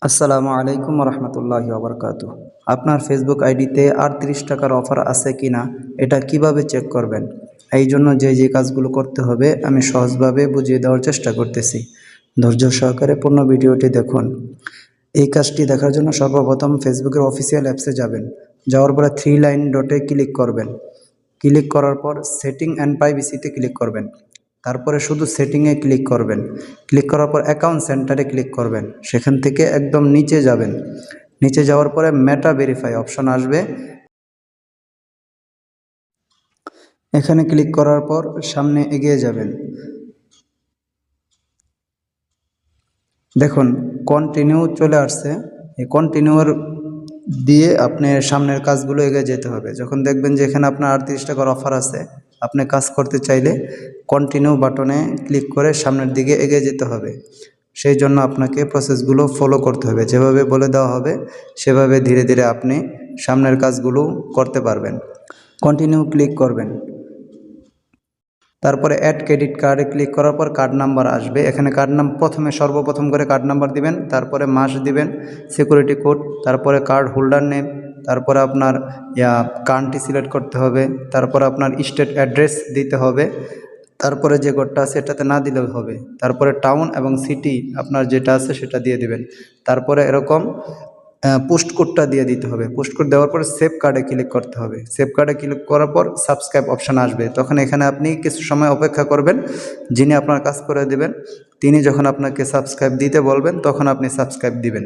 আসসালামু আলাইকুম রহমতুল্লাহি ওবরকাতুহ। আপনার ফেসবুক আইডিতে আর 30 টাকার অফার আছে কিনা এটা কিভাবে চেক করবেন, এই জন্য যে কাজগুলো করতে হবে আমি সহজভাবে বুঝিয়ে দেওয়ার চেষ্টা করতেছি। ধৈর্য সহকারে পূর্ণ ভিডিওটি দেখুন। এই কাজটি দেখার জন্য সর্বপ্রথম ফেসবুকের অফিসিয়াল অ্যাপসে যাবেন। যাওয়ার পরে 3 লাইন ডটে ক্লিক করবেন। ক্লিক করার পর সেটিং অ্যান্ড প্রাইভেসিতে ক্লিক করবেন। তারপরে শুধু সেটিংয়ে ক্লিক করবেন। ক্লিক করার পর অ্যাকাউন্ট সেন্টারে ক্লিক করবেন। সেখান থেকে একদম নিচে যাবেন। নিচে যাওয়ার পরে মেটা ভেরিফাই অপশন আসবে। এখানে ক্লিক করার পর সামনে এগিয়ে যাবেন। দেখুন কন্টিনিউ চলে আসছে। এই কন্টিনিউর দিয়ে আপনি সামনের কাজগুলো এগিয়ে যেতে হবে। যখন দেখবেন যে এখানে আপনার 38 টাকার অফার আছে, আপনি কাজ করতে চাইলে কন্টিনিউ বাটনে ক্লিক করে সামনের দিকে এগিয়ে যেতে হবে। সেই জন্য আপনাকে প্রসেসগুলো ফলো করতে হবে। যেভাবে বলে দেওয়া হবে সেভাবে ধীরে ধীরে আপনি সামনের কাজগুলো করতে পারবেন। কন্টিনিউ ক্লিক করবেন। তারপরে অ্যাড ক্রেডিট কার্ডে ক্লিক করার পর কার্ড নাম্বার আসবে। এখানে কার্ড নাম্বার সর্বপ্রথম করে কার্ড নাম্বার দিবেন, তারপরে মাস দিবেন, সিকিউরিটি কোড, তারপরে কার্ড হোল্ডার নেম, তারপরে আপনার কান্ট্রি সিলেক্ট করতে হবে, তারপরে আপনার স্টেট অ্যাড্রেস দিতে হবে, তারপরে যে কোডটা আছে এটাতে না দিলেও হবে, তারপরে টাউন এবং সিটি আপনার যেটা আছে সেটা দিয়ে দিবেন। তারপরে এরকম পোস্ট কোডটা দিয়ে দিতে হবে। পোস্ট কোড দেওয়ার পর সেভ কার্ডে ক্লিক করতে হবে। সেভ কার্ডে ক্লিক করার পর সাবস্ক্রাইব অপশান আসবে। তখন এখানে আপনি কিছু সময় অপেক্ষা করবেন। যিনি আপনার কাজ করে দেবেন তিনি যখন আপনাকে সাবস্ক্রাইব দিতে বলবেন তখন আপনি সাবস্ক্রাইব দিবেন।